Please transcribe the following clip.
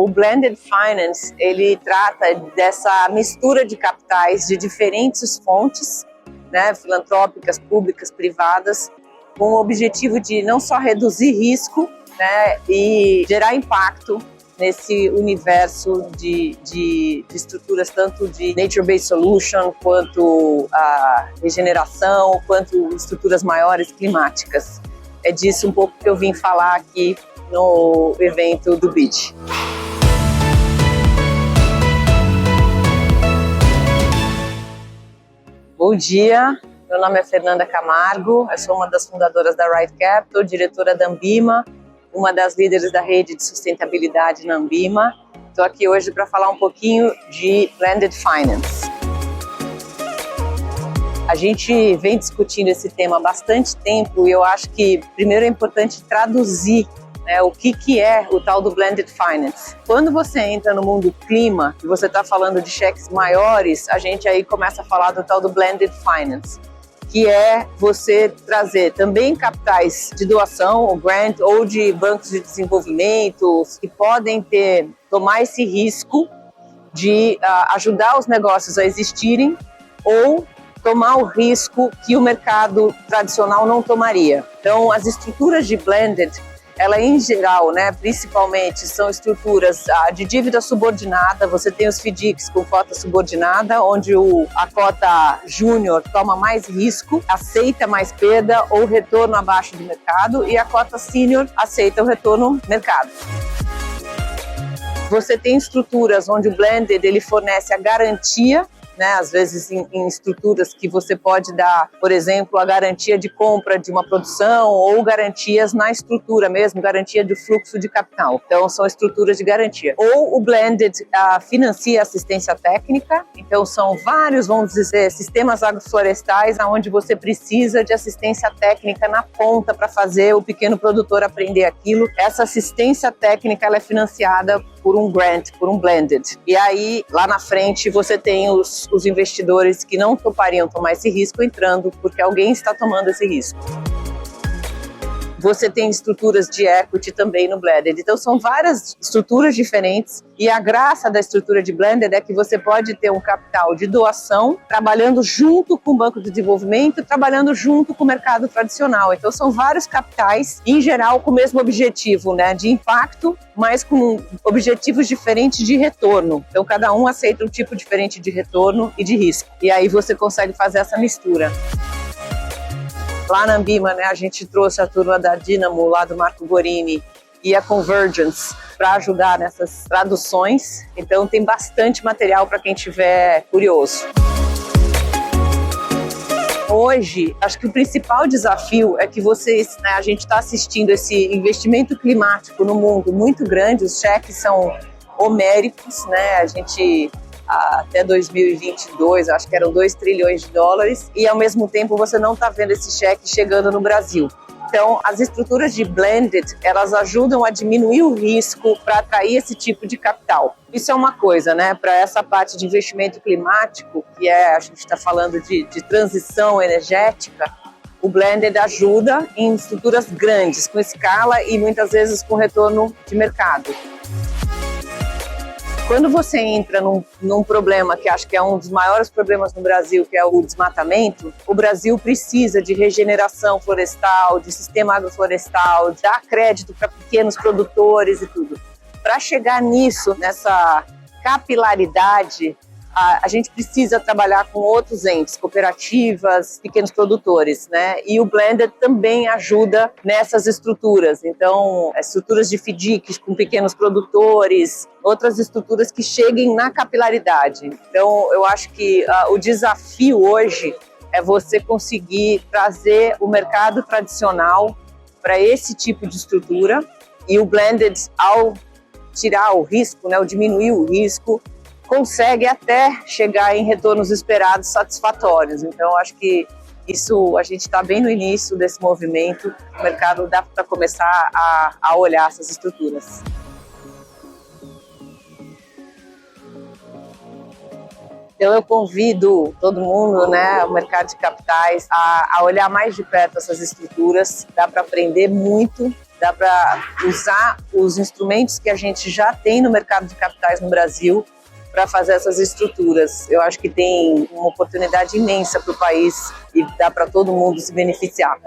O Blended Finance, ele trata dessa mistura de capitais de diferentes fontes, né, filantrópicas, públicas, privadas, com o objetivo de não só reduzir risco, né, e gerar impacto nesse universo de estruturas, tanto de Nature-Based Solution, quanto a regeneração, quanto estruturas maiores climáticas. É disso um pouco que eu vim falar aqui no evento do BID. Bom dia, meu nome é Fernanda Camargo, eu sou uma das fundadoras da Right Capital, diretora da Ambima, uma das líderes da rede de sustentabilidade na Ambima. Estou aqui hoje para falar um pouquinho de Blended Finance. A gente vem discutindo esse tema há bastante tempo e eu acho que primeiro é importante traduzir, né, o que é o tal do Blended Finance. Quando você entra no mundo clima e você está falando de cheques maiores, a gente aí começa a falar do tal do Blended Finance, que é você trazer também capitais de doação, ou grant, ou de bancos de desenvolvimento, que podem tomar esse risco de ajudar os negócios a existirem ou tomar o risco que o mercado tradicional não tomaria. Então, as estruturas de blended, ela em geral, né, principalmente, são estruturas de dívida subordinada. Você tem os FDICs com cota subordinada, onde a cota júnior toma mais risco, aceita mais perda ou retorno abaixo do mercado, e a cota sênior aceita o retorno mercado. Você tem estruturas onde o blended ele fornece a garantia, né, às vezes em estruturas que você pode dar, por exemplo, a garantia de compra de uma produção ou garantias na estrutura mesmo, garantia do fluxo de capital. Então, são estruturas de garantia. Ou o blended financia assistência técnica, então são vários, vamos dizer, sistemas agroflorestais onde você precisa de assistência técnica na ponta para fazer o pequeno produtor aprender aquilo. Essa assistência técnica ela é financiada por um grant, por um blended. E aí, lá na frente, você tem os investidores que não topariam tomar esse risco entrando, porque alguém está tomando esse risco. Você tem estruturas de equity também no blended. Então, são várias estruturas diferentes e a graça da estrutura de blended é que você pode ter um capital de doação trabalhando junto com o banco de desenvolvimento, trabalhando junto com o mercado tradicional. Então, são vários capitais, em geral, com o mesmo objetivo, né, de impacto, mas com objetivos diferentes de retorno. Então, cada um aceita um tipo diferente de retorno e de risco. E aí você consegue fazer essa mistura. Lá na Ambima, né, a gente trouxe a turma da Dynamo, lá do Marco Gorini, e a Convergence para ajudar nessas traduções. Então tem bastante material para quem estiver curioso. Hoje, acho que o principal desafio é que vocês, né, a gente está assistindo esse investimento climático no mundo muito grande, os cheques são homéricos, né, a gente até 2022, acho que eram 2 trilhões de dólares, e ao mesmo tempo você não está vendo esse cheque chegando no Brasil. Então, as estruturas de blended, elas ajudam a diminuir o risco para atrair esse tipo de capital. Isso é uma coisa, né? Para essa parte de investimento climático, que a gente está falando de transição energética, o blended ajuda em estruturas grandes, com escala e muitas vezes com retorno de mercado. Quando você entra num problema que acho que é um dos maiores problemas no Brasil, que é o desmatamento, o Brasil precisa de regeneração florestal, de sistema agroflorestal, de dar crédito para pequenos produtores e tudo. Para chegar nisso, nessa capilaridade, a gente precisa trabalhar com outros entes, cooperativas, pequenos produtores, né? E o blended também ajuda nessas estruturas. Então, estruturas de FDICs com pequenos produtores, outras estruturas que cheguem na capilaridade. Então, eu acho que o desafio hoje é você conseguir trazer o mercado tradicional para esse tipo de estrutura e o blended, ao tirar o risco, né, ao diminuir o risco, consegue até chegar em retornos esperados satisfatórios. Então, acho que isso, a gente está bem no início desse movimento, o mercado dá para começar a olhar essas estruturas. Então, eu convido todo mundo, né, o mercado de capitais, a olhar mais de perto essas estruturas. Dá para aprender muito dá para usar os instrumentos que a gente já tem no mercado de capitais no Brasil para fazer essas estruturas. Eu acho que tem uma oportunidade imensa para o país e dá para todo mundo se beneficiar.